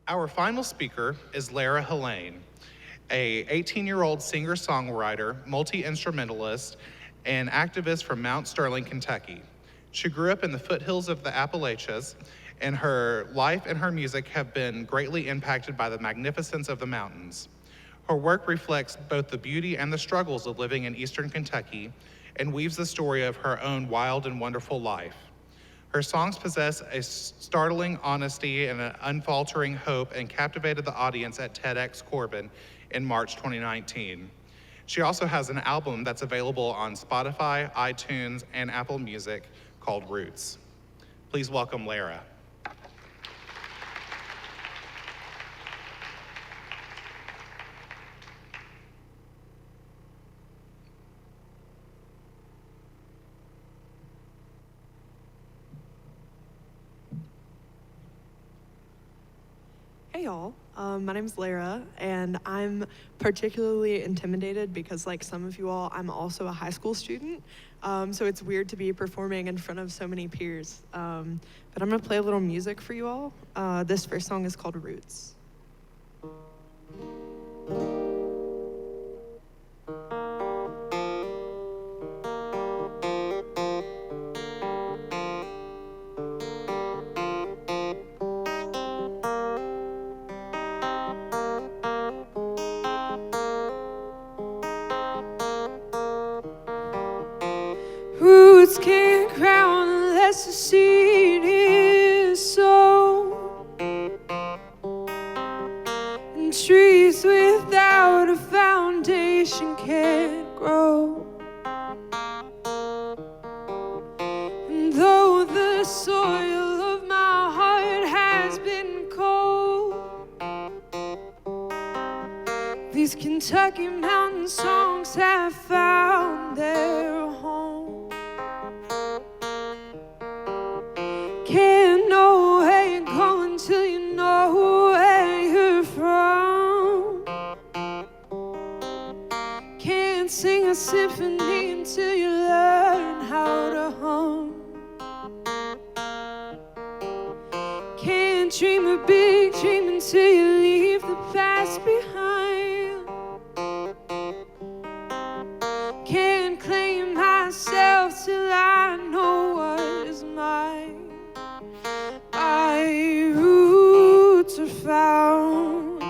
Our final speaker is Larah Helayne, a 18-year-old singer-songwriter, multi-instrumentalist, and activist from Mount Sterling, Kentucky. She grew up in the foothills of the Appalachians, and her life and her music have been greatly impacted by the magnificence of the mountains. Her work reflects both the beauty and the struggles of living in eastern Kentucky and weaves the story of her own wild and wonderful life. Her songs possess a startling honesty and an unfaltering hope and captivated the audience at TEDx Corbin in March 2019. She also has an album that's available on Spotify, iTunes, and Apple Music called Roots. Please welcome Larah. Hey y'all, my name's Larah, and I'm particularly intimidated because, like some of you all, I'm also a high school student, so it's weird to be performing in front of so many peers. But I'm gonna play a little music for you all. This first song is called Roots. Roots can't grow unless the seed is sown, and trees without a foundation can't grow. And though the soil of my heart has been cold, these Kentucky mountain songs have found their home. Can't know where you're going till you know where you're from. Can't sing a symphony until you learn how to hum. Can't dream a big dream until you leave the past behind. Can't claim myself till I know what is mine. My roots are found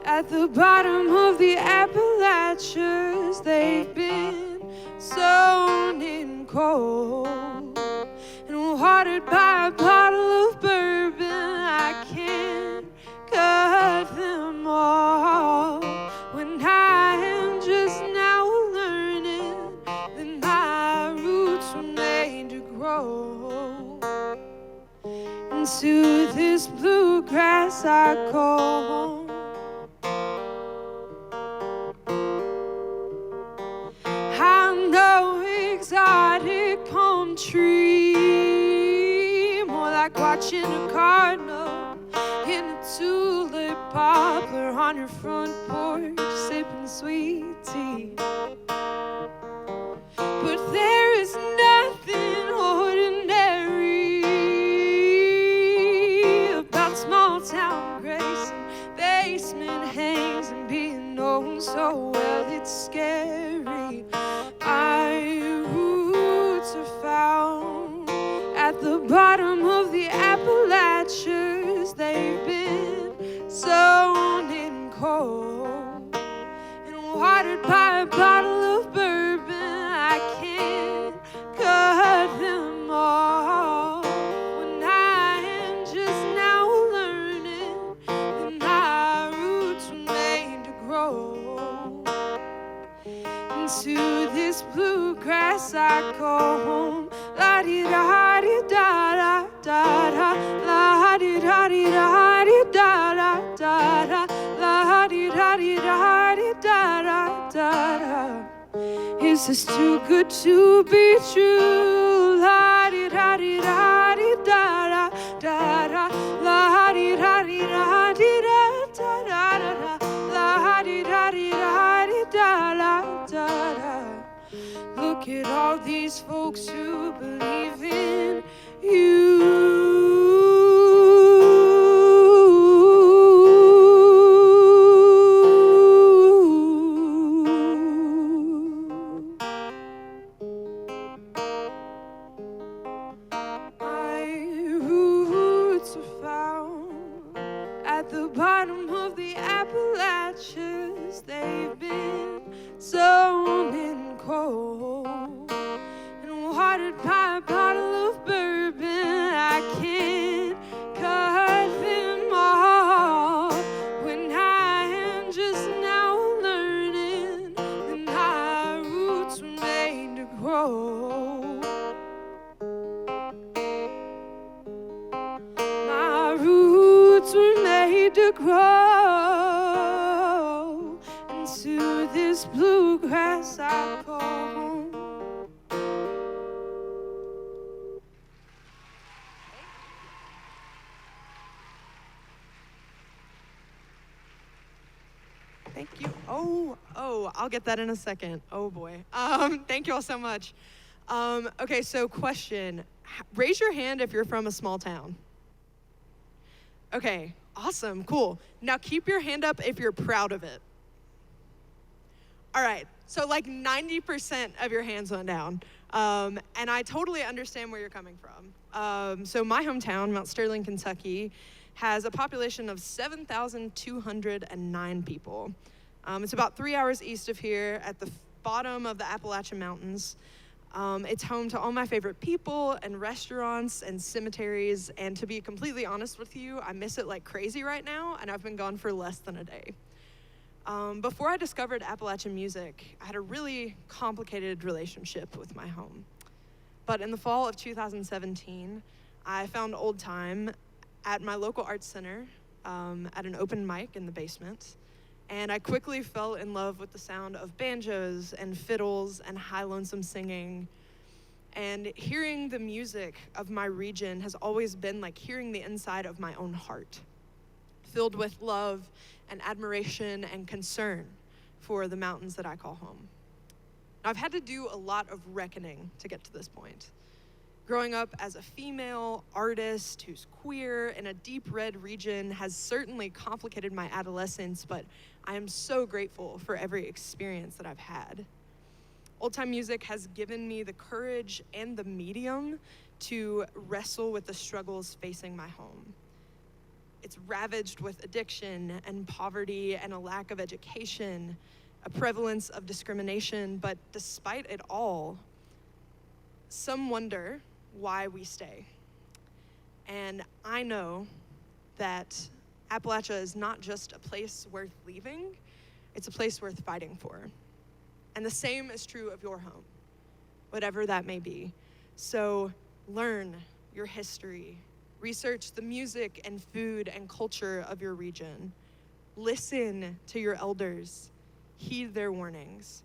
at the bottom of the Appalachians. They've been sown in cold and watered by a bottle of bourbon. I can't cut them off when I am just now learning that my roots were made to grow. Into this bluegrass I call home. I'm no exotic palm tree, more like watching a cardinal in a tulip poplar on your front porch, sipping sweet tea. But there is nothing ordinary about small town grace and basement hangs and being known so well it's scary. My roots are found at the bottom of the Appalachians. They've been sown in cold and watered by a bottle of bourbon. I can't cut them off when I am just now learning that my roots were made to grow. Into this bluegrass I call home. La-di-da-di-da-da-da-da, la-di-da-di-da-di-da-da-da-da, la-di-da-di-da-di-da-da-da-da. Is this too good to be true? La-di-da-di-da-di-da-da-da-da, la-di-da-di-da-di-da-da-da-da, la-di-da-di-da-di-da-da-da. Look at all these folks who believe in you. bottom of the Appalachians. They've been sown in cold and watered by a bottle of bourbon. I can't cut them off when I am just now learning that my roots were made to grow. My roots were made to grow into this bluegrass I call home. Thank you. I'll get that in a second. Oh boy. Thank you all so much. Okay, so question. Raise your hand if you're from a small town. Okay, awesome, cool. Now keep your hand up if you're proud of it. All right, so like 90% of your hands went down. And I totally understand where you're coming from. So my hometown, Mount Sterling, Kentucky, has a population of 7,209 people. It's about 3 hours east of here at the bottom of the Appalachian Mountains. It's home to all my favorite people and restaurants and cemeteries, and to be completely honest with you, I miss it like crazy right now, and I've been gone for less than a day. Before I discovered Appalachian music, I had a really complicated relationship with my home. But in the fall of 2017, I found old time at my local arts center at an open mic in the basement, and I quickly fell in love with the sound of banjos and fiddles and high lonesome singing. And hearing the music of my region has always been like hearing the inside of my own heart, filled with love and admiration and concern for the mountains that I call home. Now, I've had to do a lot of reckoning to get to this point. Growing up as a female artist who's queer in a deep red region has certainly complicated my adolescence, but I am so grateful for every experience that I've had. Old time music has given me the courage and the medium to wrestle with the struggles facing my home. It's ravaged with addiction and poverty and a lack of education, a prevalence of discrimination, but despite it all, some wonder why we stay. And I know that Appalachia is not just a place worth leaving, it's a place worth fighting for. And the same is true of your home, whatever that may be. So learn your history, research the music and food and culture of your region, listen to your elders, heed their warnings,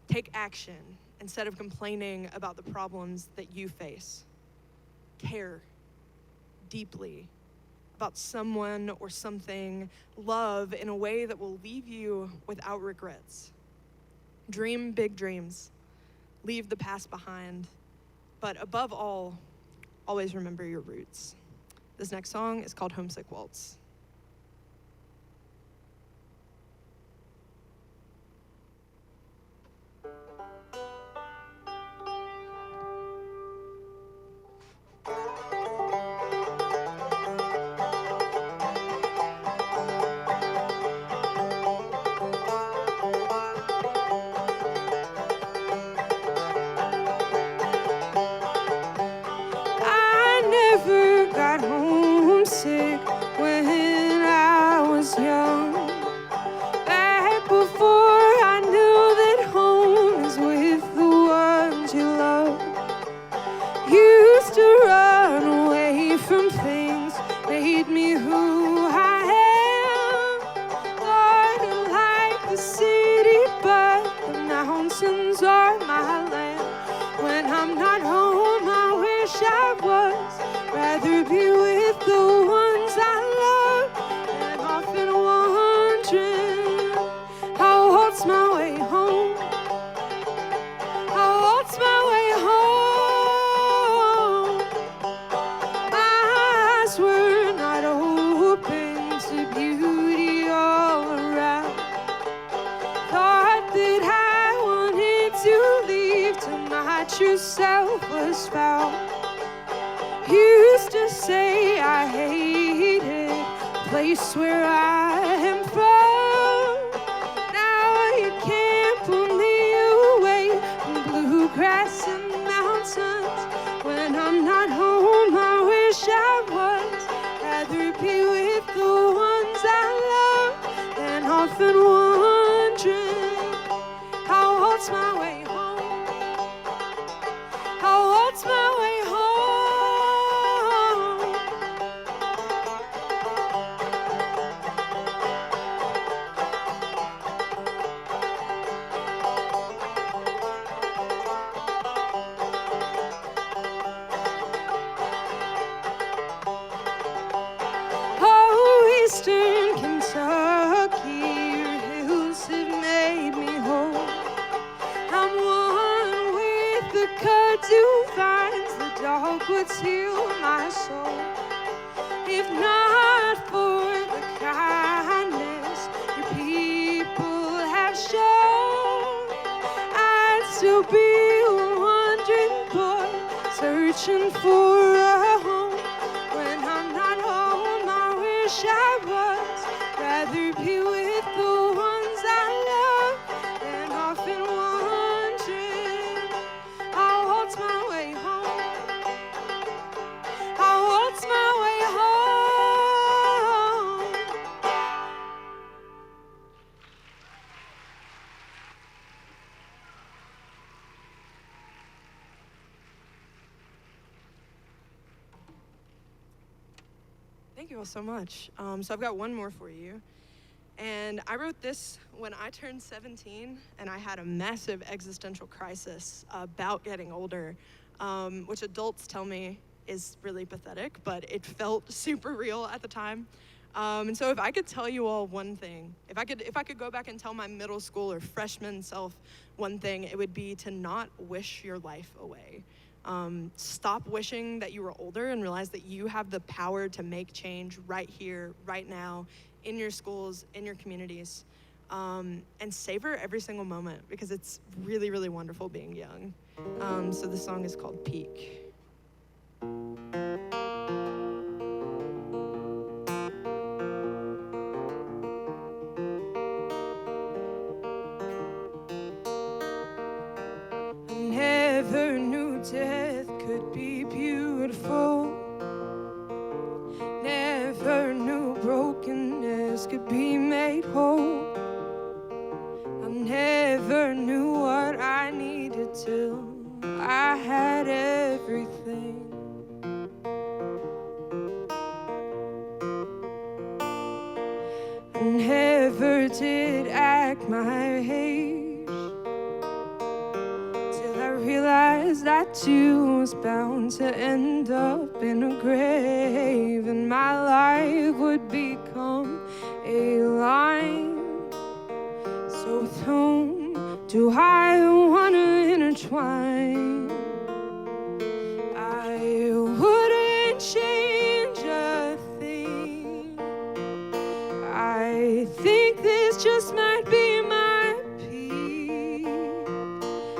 take action instead of complaining about the problems that you face. Care deeply about someone or something. Love in a way that will leave you without regrets. Dream big dreams. Leave the past behind. But above all, always remember your roots. This next song is called Homesick Waltz. When I was young, back before I knew that home is with the ones you love. Used to run away from things, made me who I am. Thought I like the city, but the mountains are my land. When I'm not home, I wish I was. Rather be with the ones I love, and often wondering how waltz my way home. I'll waltz my way home. My eyes were not open to beauty all around. Thought that I wanted to leave till my true self was found. Used to say I hated place where I am from. Now you can't pull me away from bluegrass and mountains. When I'm not home, I wish I was. Rather be with the ones I love than often wondering how waltz my way home. How waltz my way home. Oh, Eastern Kentucky, your hills have made me whole. I'm one with the kudzu vines, the dogwoods heal my soul. If not for the kindness your people have shown, I'd still be a wandering boy searching for a home. When I'm not home, I wish I was. Rather be with the ones I love than often wondering how waltz my way home. How waltz my way home. Thank you all so much. So I've got one more for you. And I wrote this when I turned 17 and I had a massive existential crisis about getting older, which adults tell me is really pathetic, but it felt super real at the time. And so if I could tell you all one thing, if I could go back and tell my middle school or freshman self one thing, it would be to not wish your life away. Stop wishing that you were older and realize that you have the power to make change right here, right now, in your schools, in your communities, and savor every single moment because it's really, really wonderful being young. So the song is called Peak. Never knew death could be beautiful. Never knew brokenness could be made whole. I never knew what I needed till I had everything. I never did act my age till I realized I too was bound to end up in a grave, and my life would become a line. So with whom do I want to intertwine? I wouldn't change a thing. I think this just might be my peak.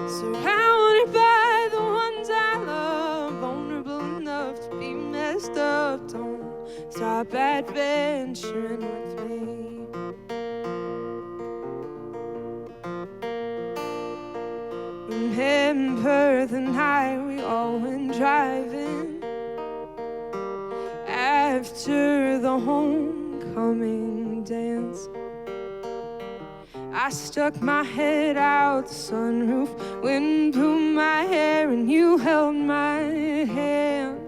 Surrounded by the ones I love, vulnerable enough to be messed up. Don't stop adventuring with me. Remember the night we all went driving after the homecoming dance. I stuck my head out the sunroof, wind blew my hair, and you held my hand.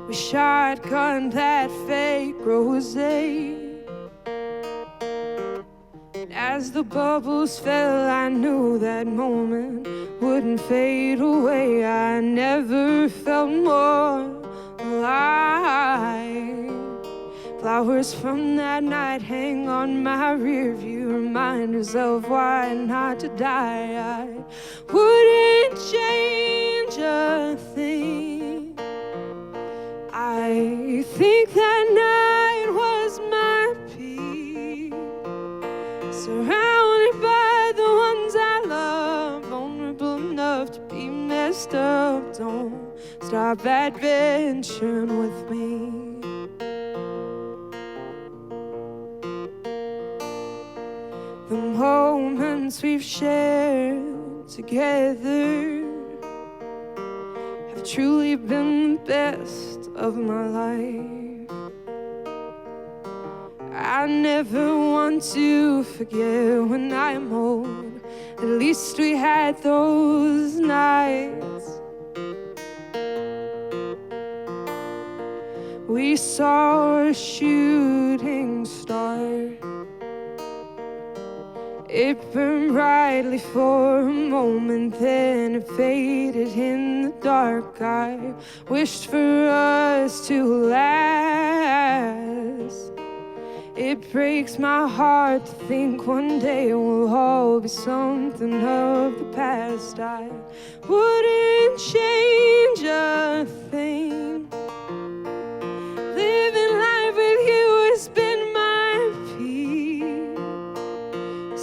We shotgunned that fake rosé. As the bubbles fell, I knew that moment wouldn't fade away. I never felt more alive. Flowers from that night hang on my rear view, reminders of why not to die. I wouldn't change a thing. I think that night was my peak. Surrounded by the ones I love, vulnerable enough to be messed messed up. Don't stop adventuring with me. The moments we've shared together have truly been the best of my life. I never want to forget when I'm old. At least we had those nights. We saw a shooting star. It burned brightly for a moment, then it faded in the dark. I wished for us to last. It breaks my heart to think one day we'll all be something of the past. I wouldn't change a thing. Living life with you has been my peace.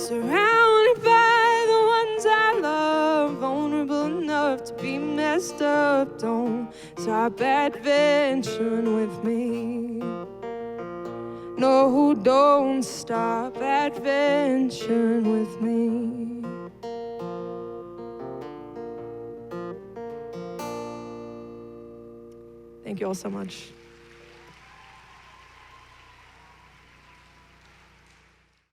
Surrounded by the ones I love, vulnerable enough to be messed up. Don't stop adventuring with me. No, don't stop adventuring with me. Thank you all so much.